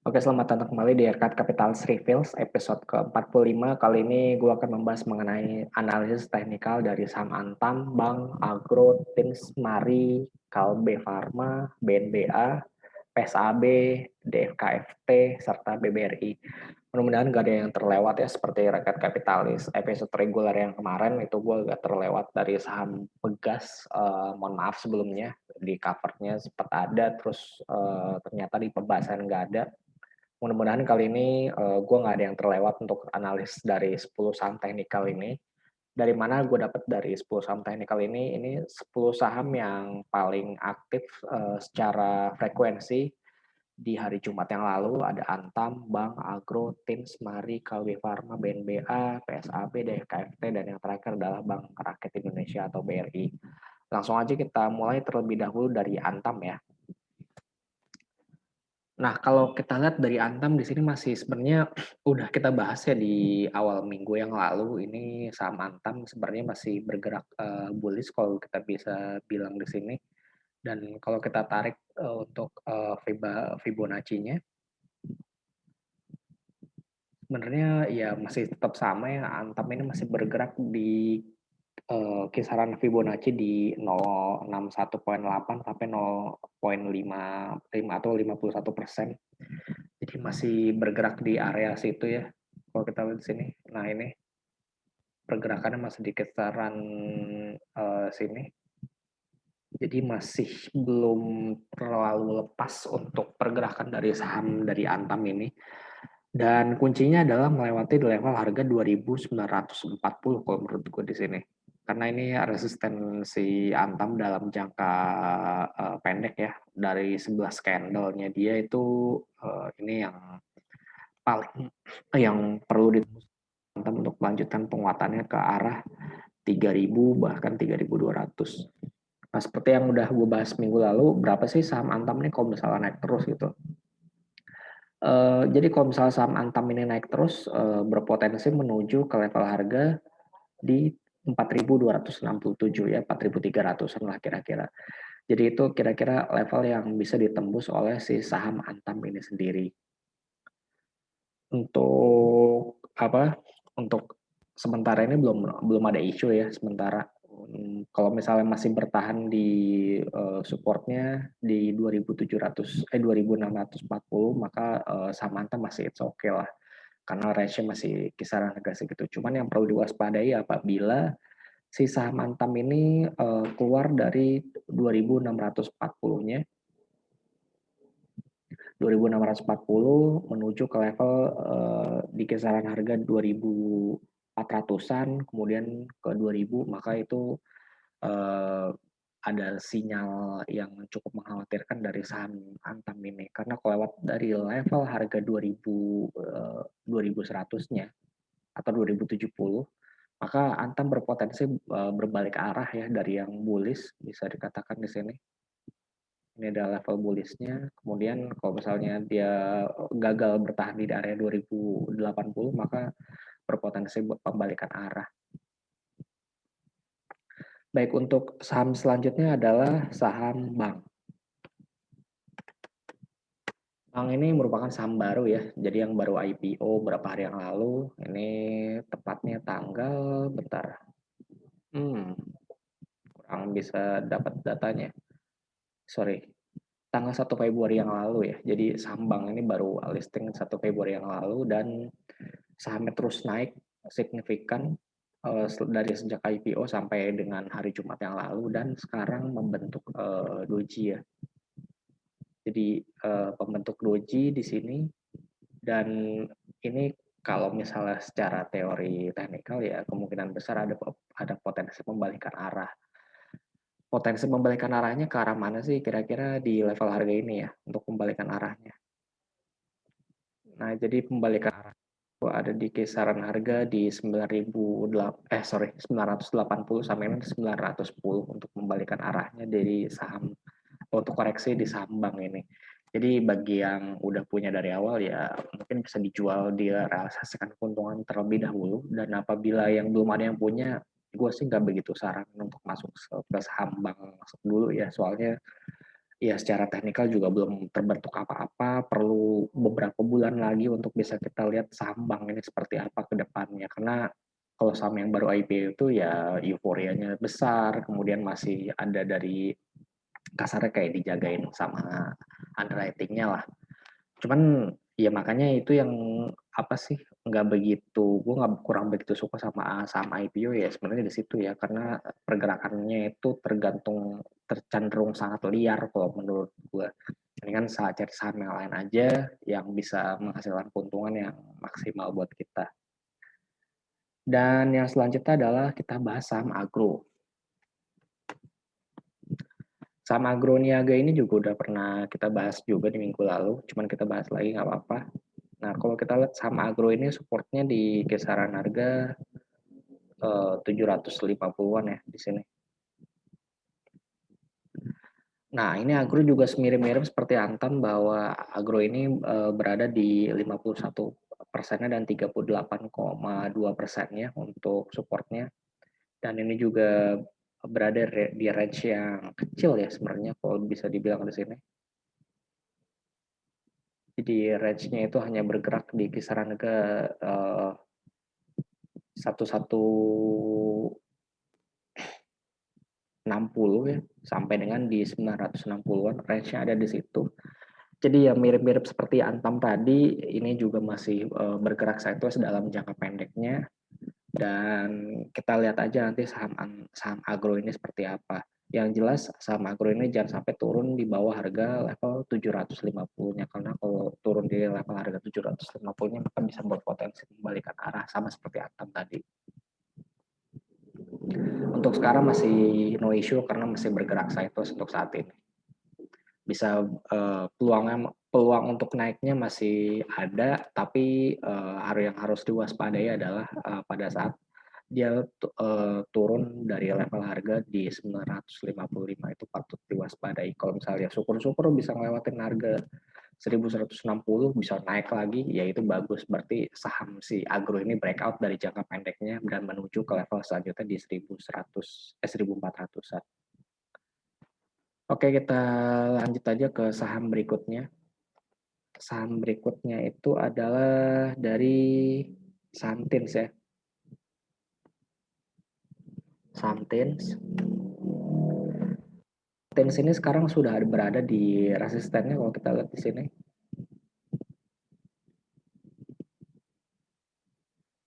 Oke, selamat datang kembali di Aircut Capital Reveals episode ke-45. Kali ini gue akan membahas mengenai analisis teknikal dari saham Antam, Bank, Agro, Tins, Mari, Kalbe Farma, BNBA, PSAB, DFKFT, serta BBRI. Mudah-mudahan gak ada yang terlewat ya, seperti Rakyat Kapitalis episode reguler yang kemarin itu gue agak terlewat dari saham Pegas. Mohon maaf sebelumnya, di covernya sempat ada, terus ternyata di pembahasan nggak ada. Mudah-mudahan kali ini gue nggak ada yang terlewat untuk analis dari 10 saham teknikal ini. Dari mana gue dapat dari 10 saham teknikal ini? Ini 10 saham yang paling aktif secara frekuensi di hari Jumat yang lalu. Ada Antam, Bank, Agro, Tins, Mari, Kalbe Farma, BNBA, PSAB, DFKFT, dan yang terakhir adalah Bank Rakyat Indonesia atau BRI. Langsung aja kita mulai terlebih dahulu dari Antam ya. Nah, kalau kita lihat dari Antam di sini masih sebenarnya udah kita bahas ya di awal minggu yang lalu. Ini saham Antam sebenarnya masih bergerak bullish kalau kita bisa bilang di sini. Dan kalau kita tarik untuk Fibonacci-nya, sebenarnya ya masih tetap sama ya. Antam ini masih bergerak di kisaran Fibonacci di 061,8 sampai 0,55 atau 51%. Jadi masih bergerak di area situ ya. Kalau kita lihat di sini, nah ini pergerakannya masih di kisaran sini. Jadi masih belum terlalu lepas untuk pergerakan dari saham dari Antam ini. Dan kuncinya adalah melewati di level harga 2.940 kalau menurut gue di sini. Karena ini resistensi Antam dalam jangka pendek ya. Dari 11 candle-nya dia itu ini paling yang perlu ditembus untuk melanjutkan penguatannya ke arah 3.000 bahkan 3.200. Nah, seperti yang udah gue bahas minggu lalu, berapa sih saham Antam ini kalau misalnya naik terus gitu? Jadi kalau misalnya saham Antam ini naik terus, berpotensi menuju ke level harga di 4.267 ya, 4.300-an lah kira-kira. Jadi itu kira-kira level yang bisa ditembus oleh si saham Antam ini sendiri. Untuk apa? Untuk sementara ini belum ada isu ya sementara. Kalau misalnya masih bertahan di supportnya di 2640, maka saham Antam masih it's okay lah karena range masih kisaran harga segitu. Cuman yang perlu diwaspadai apabila si saham Antam ini keluar dari 2640-nya 2640 menuju ke level di kisaran harga 2400-an kemudian ke 2000, maka itu ada sinyal yang cukup mengkhawatirkan dari saham Antam ini karena kelewat dari level harga 2100-nya atau 2070, maka Antam berpotensi berbalik arah ya dari yang bullish bisa dikatakan di sini. Ini adalah level bullish-nya. Kemudian kalau misalnya dia gagal bertahan di area 2080, maka berpotensi pembalikan arah. Baik, untuk saham selanjutnya adalah saham bank. Bank ini merupakan saham baru ya, jadi yang baru IPO beberapa hari yang lalu. Ini tepatnya tanggal, bentar, kurang bisa dapat datanya. Sorry, tanggal 1 Februari yang lalu ya. Jadi saham bank ini baru listing 1 Februari yang lalu dan sahamnya terus naik signifikan dari sejak IPO sampai dengan hari Jumat yang lalu dan sekarang membentuk doji ya. Jadi pembentuk doji di sini dan ini kalau misalnya secara teori teknikal ya kemungkinan besar ada potensi pembalikan arah. Potensi pembalikan arahnya ke arah mana sih kira-kira di level harga ini ya untuk pembalikan arahnya? Nah, jadi pembalikan arah itu ada di kisaran harga di 980 sampai 910 untuk membalikan arahnya dari saham untuk koreksi di saham bank ini. Jadi bagi yang udah punya dari awal ya mungkin bisa dijual, dia realisasikan keuntungan terlebih dahulu, dan apabila yang belum ada yang punya, gue sih nggak begitu saran untuk masuk ke saham bank dulu ya, soalnya ya secara teknikal juga belum terbentuk apa-apa, perlu beberapa bulan lagi untuk bisa kita lihat saham bank ini seperti apa ke depannya. Karena kalau saham yang baru IPO itu ya euforianya besar, kemudian masih ada dari kasarnya kayak dijagain sama underwriting-nya lah. Cuman ya makanya itu yang apa sih nggak begitu, gue nggak kurang begitu suka sama saham IPO ya sebenarnya di situ ya, karena pergerakannya itu tercenderung sangat liar kalau menurut gue. Ini kan saat cari saham yang lain aja yang bisa menghasilkan keuntungan yang maksimal buat kita. Dan yang selanjutnya adalah kita bahas saham agro. Saham agro niaga ini juga udah pernah kita bahas juga di minggu lalu, cuman kita bahas lagi nggak apa-apa. Nah, kalau kita lihat saham agro ini supportnya di kisaran harga 750-an ya di sini. Nah, ini agro juga mirip-mirip seperti Antam bahwa agro ini berada di 51%-nya dan 38,2%-nya untuk supportnya. Dan ini juga berada di range yang kecil ya sebenarnya kalau bisa dibilang di sini. Jadi range-nya itu hanya bergerak di kisaran harga 1160 ya sampai dengan di 960-an, range-nya ada di situ. Jadi ya mirip-mirip seperti Antam tadi, ini juga masih bergerak sideways dalam jangka pendeknya, dan kita lihat aja nanti saham agro ini seperti apa. Yang jelas saham agro ini jangan sampai turun di bawah harga level 750-nya, karena kalau turun di level harga 750-nya maka bisa berpotensi membalikan arah sama seperti Antam tadi. Untuk sekarang masih no issue karena masih bergerak sideways untuk saat ini. Bisa peluang untuk naiknya masih ada, tapi yang harus diwaspadai adalah pada saat dia turun dari level harga di 955 itu patut diwaspadai. Kalau misalnya syukur-syukur bisa ngelewatin harga 1160 bisa naik lagi, ya itu bagus. Berarti saham si agro ini breakout dari jangka pendeknya dan menuju ke level selanjutnya di 1400-an. Oke, kita lanjut aja ke saham berikutnya. Saham berikutnya itu adalah dari Santins ya. Santins. Santins ini sekarang sudah berada di resistennya kalau kita lihat di sini.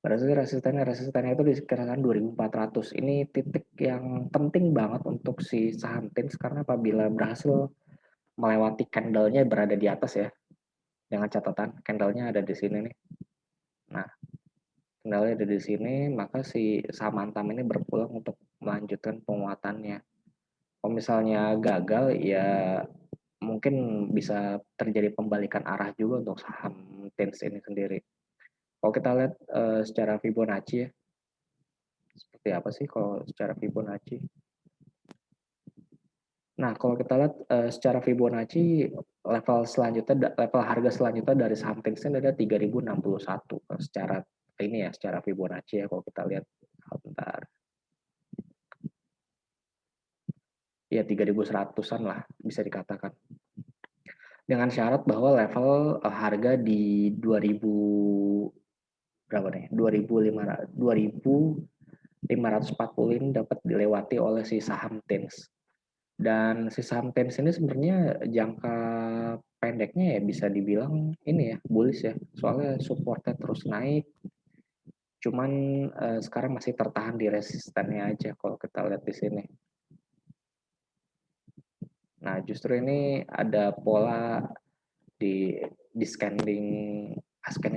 Resistennya itu di sekitaran 2400. Ini titik yang penting banget untuk si Santins karena apabila berhasil melewati candle-nya berada di atas ya. Dengan catatan candle-nya ada di sini nih. Nah, candle-nya ada di sini, maka si saham Antam ini berpeluang untuk melanjutkan penguatannya. Kalau misalnya gagal, ya mungkin bisa terjadi pembalikan arah juga untuk saham TINS ini sendiri. Kalau kita lihat secara Fibonacci ya, seperti apa sih kalau secara Fibonacci? Nah, kalau kita lihat secara Fibonacci level harga selanjutnya dari saham TINS ini ada 3061 secara ini ya, secara Fibonacci ya kalau kita lihat. Bentar. Ya 3100-an lah bisa dikatakan. Dengan syarat bahwa level harga di 2000 berapa nih? 2540 ini dapat dilewati oleh si saham TINS. Dan si saham TINS ini sebenarnya jangka pendeknya ya bisa dibilang ini ya bullish ya. Soalnya supportnya terus naik. Cuman sekarang masih tertahan di resistennya aja kalau kita lihat di sini. Nah, justru ini ada pola di scanning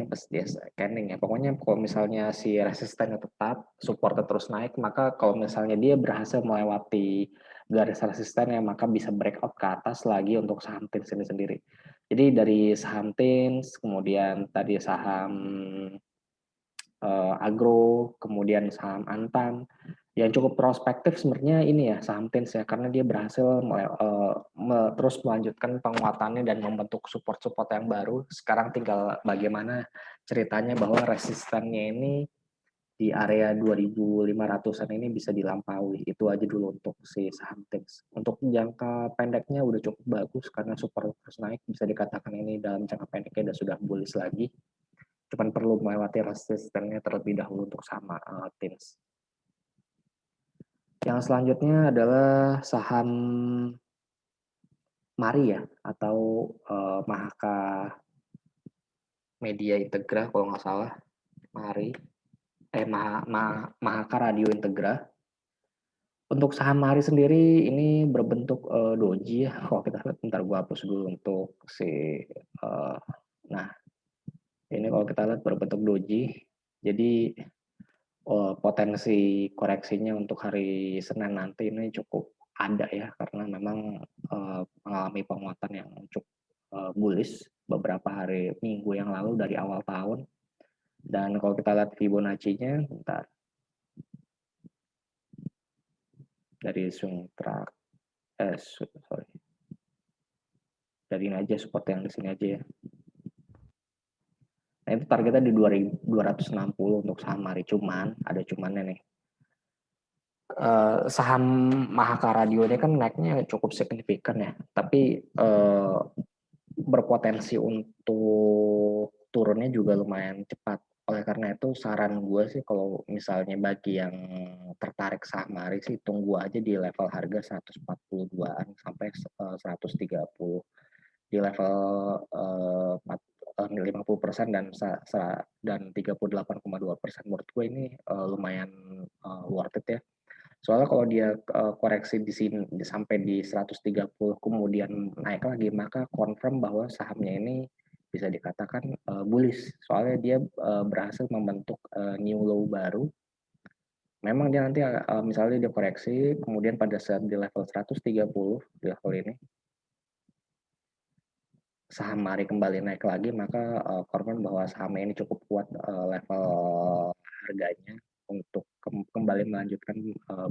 pas dia scanning ya. Pokoknya kalau misalnya si resistennya tetap, supportnya terus naik, maka kalau misalnya dia berhasil melewati garis resistennya, maka bisa breakout ke atas lagi untuk saham TINS ini sendiri. Jadi dari saham TINS, kemudian tadi saham agro, kemudian saham Antam, yang cukup prospektif sebenarnya ini ya saham TINS ya, karena dia berhasil terus melanjutkan penguatannya dan membentuk support-support yang baru. Sekarang tinggal bagaimana ceritanya bahwa resistennya ini di area 2.500-an ini bisa dilampaui. Itu aja dulu untuk si saham TIMS. Untuk jangka pendeknya udah cukup bagus karena super terus naik, bisa dikatakan ini dalam jangka pendeknya sudah bullish lagi. Cuman perlu melewati resistennya terlebih dahulu untuk sama TIMS. Yang selanjutnya adalah saham Mari ya, atau Mahaka Media Integra kalau nggak salah. Mari. Mahaka Radio Integra. Untuk saham Mari sendiri ini berbentuk doji ya. Kalau kita lihat, bentar gua hapus dulu untuk si nah ini kalau kita lihat berbentuk doji. Jadi potensi koreksinya untuk hari Senin nanti ini cukup ada ya, karena memang mengalami penguatan yang cukup bullish beberapa hari minggu yang lalu dari awal tahun. Dan kalau kita lihat Fibonacci-nya, bentar, dari swing track, sorry, dari ini aja, support yang di sini aja ya. Nah itu targetnya di 2.260 untuk saham Mari, cuman ada cumannya nih. Saham Mahaka Radio ini kan naiknya cukup signifikan ya, tapi berpotensi untuk turunnya juga lumayan cepat. Oleh karena itu saran gue sih kalau misalnya bagi yang tertarik saham Mari sih tunggu aja di level harga 142-an sampai 130. Di level 50% dan 38,2%, menurut gue ini lumayan worth it ya. Soalnya kalau dia koreksi di sini sampai di 130 kemudian naik lagi, maka confirm bahwa sahamnya ini bisa dikatakan bullish. Soalnya dia berhasil membentuk new low baru. Memang dia nanti misalnya dia koreksi, kemudian pada saat di level 130 di level ini saham Mari kembali naik lagi, maka confirm bahwa saham ini cukup kuat level harganya untuk kembali melanjutkan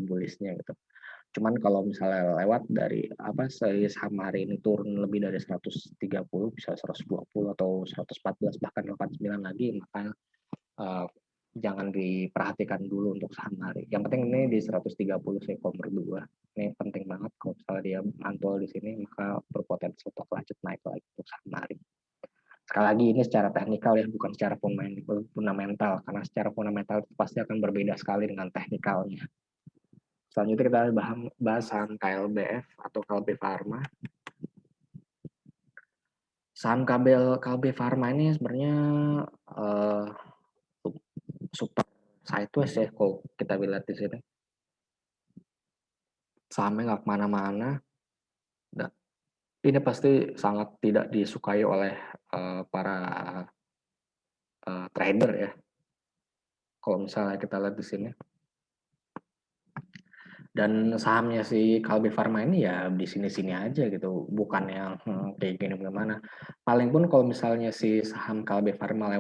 bullishnya gitu. Cuman kalau misalnya lewat dari saham hari ini turun lebih dari 130, bisa 120 atau 114 bahkan 89 lagi, maka jangan diperhatikan dulu untuk saham hari. Yang penting ini di 130 sih kalau menurut gue. Ini penting banget kalau misalnya dia mantul di sini, maka berpotensi untuk lanjut naik lagi untuk saham hari. Sekali lagi ini secara teknikal ya, bukan secara fundamental, karena secara fundamental pasti akan berbeda sekali dengan teknikalnya. Selanjutnya kita bahas saham KLBF atau KLB Pharma. Saham KLB Pharma ini sebenarnya super sideways ya kalau kita lihat di sini. Sahamnya nggak kemana-mana. Ini pasti sangat tidak disukai oleh para trader ya. Kalau misalnya kita lihat di sini. Dan sahamnya si Kalbe Pharma ini ya di sini-sini aja gitu, bukan yang kayak gini gimana. Paling pun kalau misalnya si saham Kalbe Pharma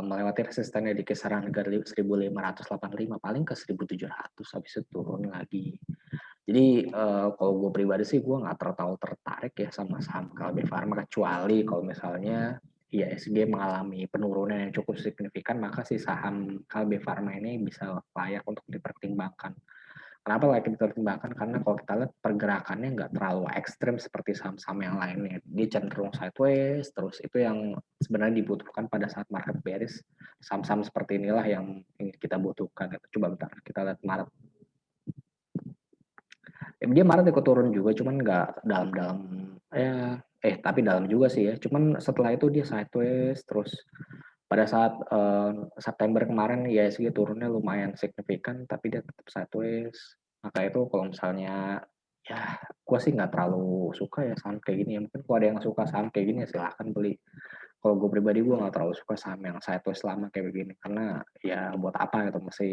melewati resistennya di kisaran harga 1.585, paling ke 1.700, habis itu turun lagi. Jadi kalau gue pribadi sih gue nggak terlalu tertarik ya sama saham Kalbe Pharma, kecuali kalau misalnya IHSG mengalami penurunan yang cukup signifikan, maka si saham Kalbe Pharma ini bisa layak untuk dipertimbangkan. Kenapa layak dipertimbangkan? Karena kalau kita lihat pergerakannya nggak terlalu ekstrim seperti saham-saham yang lainnya. Dia cenderung sideways, terus itu yang sebenarnya dibutuhkan pada saat market bearish. Saham-saham seperti inilah yang kita butuhkan. Coba bentar, kita lihat Maret. Dia Maret ikut turun juga, cuman nggak dalam-dalam. Tapi dalam juga sih ya. Cuman setelah itu dia sideways, terus pada saat September kemarin IHSG turunnya lumayan signifikan, tapi dia tetap sideways. Maka itu kalau misalnya ya gue sih nggak terlalu suka ya saham kayak gini ya. Mungkin kalau ada yang suka saham kayak gini ya silahkan beli. Kalau gue pribadi gue nggak terlalu suka saham yang sideways lama kayak begini, karena ya buat apa gitu, masih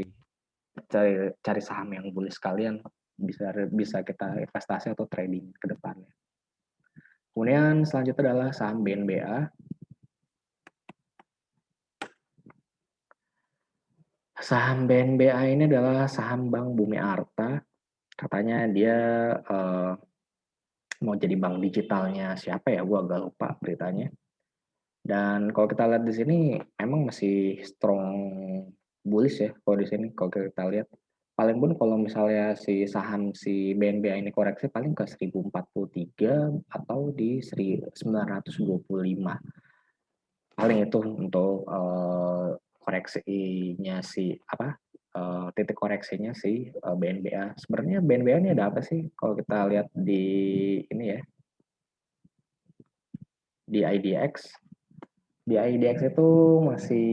cari saham yang bullish sekalian, bisa kita investasi atau trading ke depannya. Kemudian selanjutnya adalah saham BNBA. Saham BNBA ini adalah saham Bank Bumi Arta. Katanya dia mau jadi bank digitalnya siapa ya, gue agak lupa beritanya. Dan kalau kita lihat di sini, emang masih strong bullish ya kalau di sini kalau kita lihat. Paling pun kalau misalnya si saham si BNBA ini koreksi paling ke 1043 atau di 925. Paling itu untuk koreksinya si apa titik koreksinya si BNBA. Sebenarnya BNBA ini ada apa sih kalau kita lihat di ini ya di IDX. Di IDX itu masih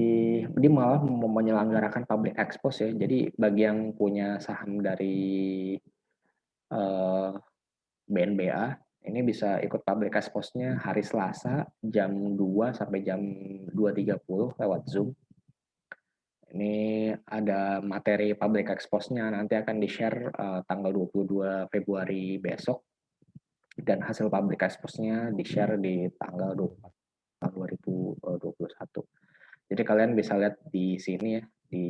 dia malah menyelenggarakan public expose ya. Jadi bagi yang punya saham dari BNBA ini bisa ikut public expose-nya hari Selasa jam 2 sampai jam 2.30 lewat Zoom. Ini ada materi public expose-nya nanti akan di-share tanggal 22 Februari besok dan hasil public expose-nya di-share di tanggal 24 tahun 2021. Jadi kalian bisa lihat di sini ya di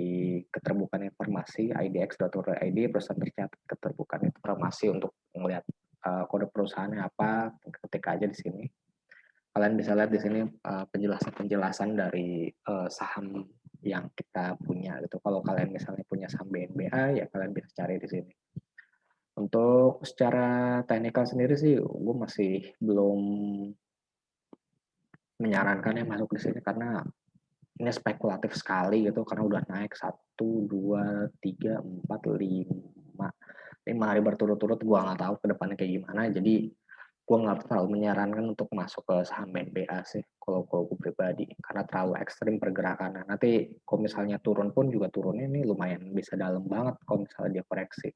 keterbukaan informasi idx.org.id perusahaan tercatat keterbukaan informasi untuk melihat kode perusahaannya apa ketik aja di sini. Kalian bisa lihat di sini penjelasan-penjelasan dari saham yang kita punya gitu. Kalau kalian misalnya punya saham BNBA ya kalian bisa cari di sini. Untuk secara teknikal sendiri sih gue masih belum menyarankan ya masuk di sini karena ini spekulatif sekali gitu karena udah naik 1, 2, 3, 4, 5 hari berturut-turut gue nggak tahu ke depannya kayak gimana jadi gue nggak terlalu menyarankan untuk masuk ke saham BNBA sih kalau gue pribadi karena terlalu ekstrim pergerakannya nanti kalau misalnya turun pun juga turunnya ini lumayan bisa dalam banget kalau misalnya dia koreksi.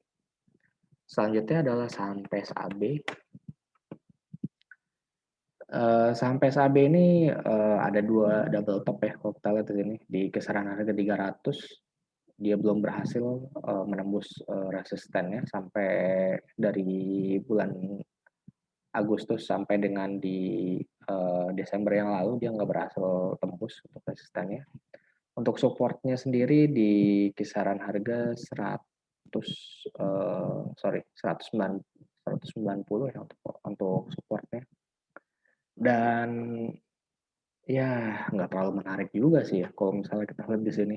Selanjutnya adalah saham PSAB. Saham PSAB ini ada dua double top ya kalau kita lihat di sini di kisaran harga 300 dia belum berhasil menembus resistennya sampai dari bulan Agustus sampai dengan di Desember yang lalu dia nggak berhasil tembus untuk resistennya. Untuk supportnya sendiri di kisaran harga 190 ya untuk supportnya. Dan ya nggak terlalu menarik juga sih ya kalau misalnya kita lihat di sini.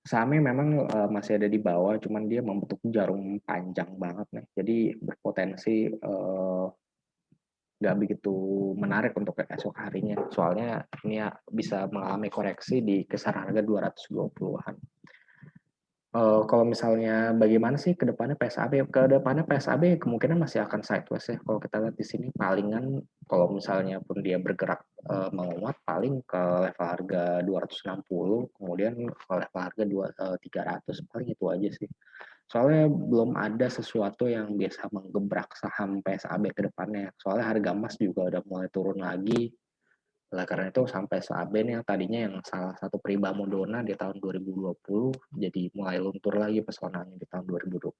Sahamnya memang masih ada di bawah, cuman dia membentuk jarum panjang banget nih. Jadi berpotensi nggak begitu menarik untuk esok harinya. Soalnya ini ya bisa mengalami koreksi di kisaran harga 220-an. Kalau misalnya bagaimana sih ke depannya PSAB? Ke depannya PSAB kemungkinan masih akan sideways ya. Kalau kita lihat di sini palingan kalau misalnya pun dia bergerak menguat paling ke level harga 260, kemudian ke level harga 300 paling itu aja sih. Soalnya belum ada sesuatu yang biasa menggebrak saham PSAB ke depannya. Soalnya harga emas juga udah mulai turun lagi. Oleh karena itu sampai Saben yang tadinya yang salah satu primadona di tahun 2020 jadi mulai luntur lagi pesonanya di tahun 2021.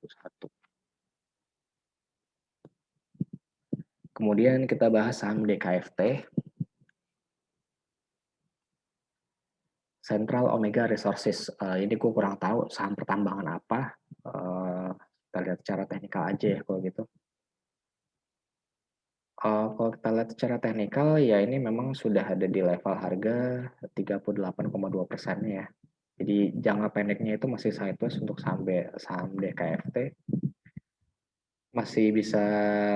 Kemudian kita bahas saham DKFT. Central Omega Resources. Ini gue kurang tahu saham pertambangan apa. Kita lihat secara teknikal aja ya kalau gitu. Kalau kita lihat secara teknikal ya ini memang sudah ada di level harga 38,2% ya. Jadi jangka pendeknya itu masih sideways untuk saham DKFT. Masih bisa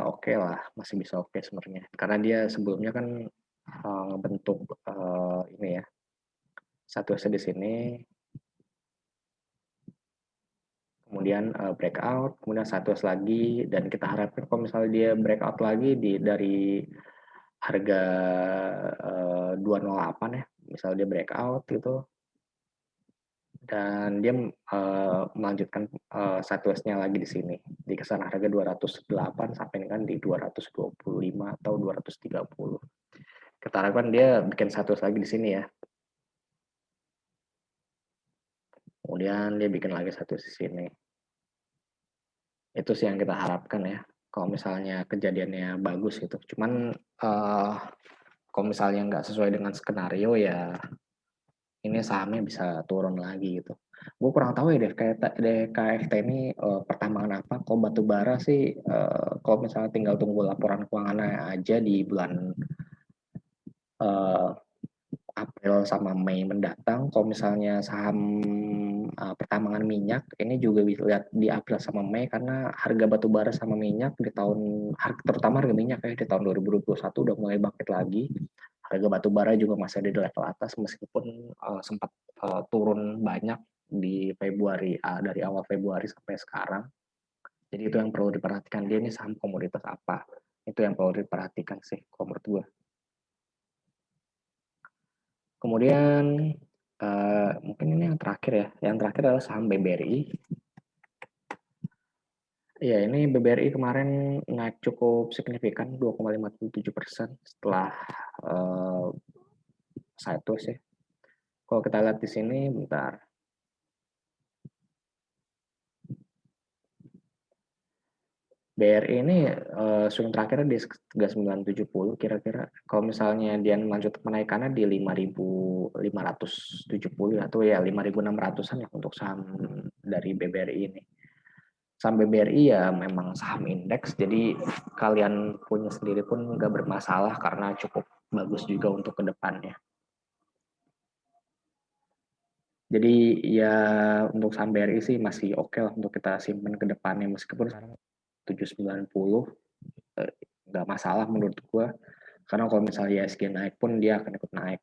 oke lah, masih bisa oke sebenarnya. Karena dia sebelumnya kan bentuk ini ya, sideways di sini, kemudian breakout, kemudian sideways lagi, dan kita harapkan kalau misalnya dia breakout lagi dari harga 208 ya, misalnya dia breakout gitu, dan dia melanjutkan sideways-nya lagi di sini di kisaran harga 208 sampai dengan di 225 atau 230. Kita harapkan dia bikin sideways lagi di sini ya. Kemudian dia bikin lagi sideways di sini. Itu sih yang kita harapkan ya. Kalau misalnya kejadiannya bagus gitu. Cuman kalau misalnya nggak sesuai dengan skenario ya ini sahamnya bisa turun lagi gitu. Gue kurang tahu ya DKFT ini pertambangan apa. Kalau batu bara sih kalau misalnya tinggal tunggu laporan keuangannya aja di bulan April sama Mei mendatang. Kalau misalnya saham pertambangan minyak. Ini juga dilihat di April sama Mei karena harga batu bara sama minyak di terutama harga minyak ya di tahun 2021 udah mulai bangkit lagi. Harga batu bara juga masih ada di level atas meskipun sempat turun banyak di Februari, dari awal Februari sampai sekarang. Jadi itu yang perlu diperhatikan, dia ini saham komoditas apa. Itu yang perlu diperhatikan sih kalau menurut gue. Kemudian mungkin ini yang terakhir ya. Yang terakhir adalah saham BBRI. Ya, ini BBRI kemarin naik cukup signifikan 2,57% setelah sideways ya. Kalau kita lihat di sini, bentar. BRI ini swing terakhirnya di 3970 kira-kira. Kalau misalnya dia lanjut menaikannya di 5570 atau ya 5600-an ya untuk saham dari BBRI ini. Saham BBRI ya memang saham indeks, jadi kalian punya sendiri pun nggak bermasalah karena cukup bagus juga untuk ke depannya. Jadi ya untuk saham BRI sih masih oke lah untuk kita simpan ke depannya meskipun sekarang 790 nggak masalah menurut gue karena kalau misalnya ISG naik pun dia akan ikut naik.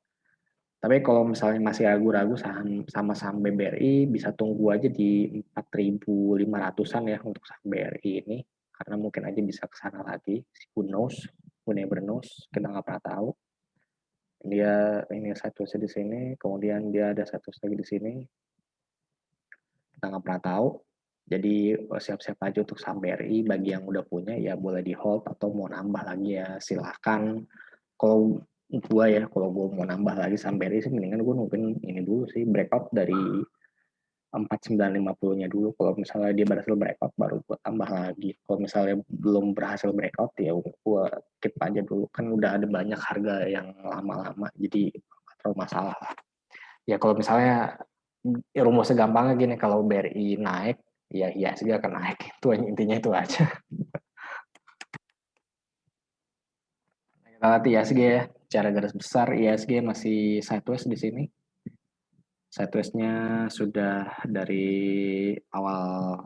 Tapi kalau misalnya masih ragu-ragu sama saham BBRI bisa tunggu aja di 4.500-an ya untuk saham BRI ini karena mungkin aja bisa ke sana lagi. Who knows, who never knows, kita nggak pernah tahu. Dia ini satu di sini, kemudian dia ada satu lagi di sini. Kita nggak pernah tahu. Jadi siap-siap aja untuk saham BRI. Bagi yang udah punya ya boleh di hold atau mau nambah lagi ya silahkan. Kalau kalau gue mau nambah lagi saham BRI sih mendingan gue nungguin ini dulu sih breakout dari 4950-nya dulu. Kalau misalnya dia berhasil breakout baru gue tambah lagi. Kalau misalnya belum berhasil breakout ya gue keep aja dulu. Kan udah ada banyak harga yang lama-lama jadi nggak terlalu masalah. Ya kalau misalnya rumusnya gampangnya gini, kalau BRI naik ya IHSG akan naik. Itu intinya itu aja. Kita lihat IHSG ya. Secara garis besar IHSG masih sideways di sini. Sideways-nya sudah dari awal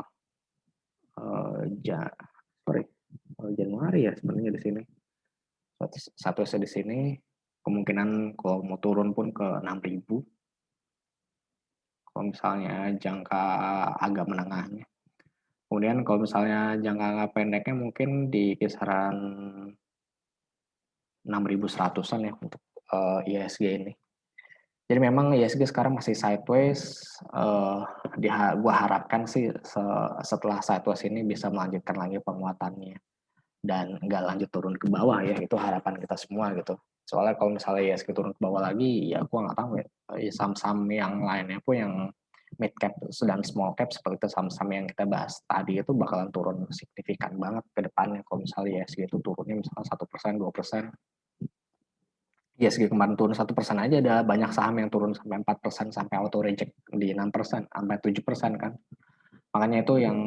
Januari ya sebenarnya di sini. Sideways di sini kemungkinan kalau mau turun pun ke 6.000. Kalau misalnya jangka agak menengahnya. Kemudian kalau misalnya jangka pendeknya mungkin di kisaran 6.100-an ya untuk IHSG ini. Jadi memang IHSG sekarang masih sideways. Gua harapkan sih setelah sideways ini bisa melanjutkan lagi penguatannya dan nggak lanjut turun ke bawah ya. Itu harapan kita semua gitu. Soalnya kalau misalnya IHSG turun ke bawah lagi, ya gua nggak tahu ya. Saham-saham yang lainnya pun yang mid cap dan small cap seperti saham-saham yang kita bahas tadi itu bakalan turun signifikan banget ke depannya. Kalau misalnya IHSG itu turunnya misalnya 1%, 2%. ISG kemarin turun 1% aja ada banyak saham yang turun sampai 4% sampai auto reject di 6% sampai 7% kan. Makanya itu yang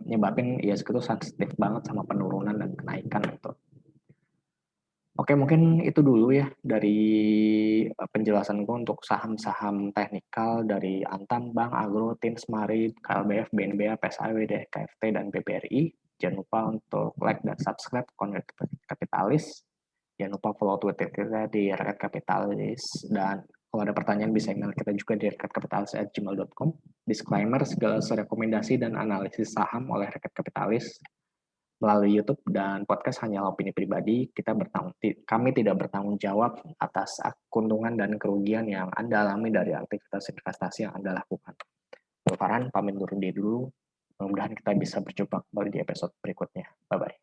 nyebabin ISG itu sensitif banget sama penurunan dan kenaikan gitu. Oke, mungkin itu dulu ya dari penjelasan gue untuk saham-saham teknikal dari Antam, Bank, Agro, Tins, Mari, KLBF, BNBA, PSAW, KFT, dan BBRI. Jangan lupa untuk like dan subscribe Konvert Kapitalis. Jangan lupa follow Twitter kita di Rakyat Kapitalis. Dan kalau ada pertanyaan bisa email kita juga di rakyatkapitalis@gmail.com. Disclaimer, segala rekomendasi dan analisis saham oleh Rakyat Kapitalis melalui YouTube dan podcast hanya opini pribadi. Kami tidak bertanggung jawab atas keuntungan dan kerugian yang Anda alami dari aktivitas investasi yang Anda lakukan. Farhan, pamit undur diri dulu. Mudah-mudahan kita bisa berjumpa kembali di episode berikutnya. Bye-bye.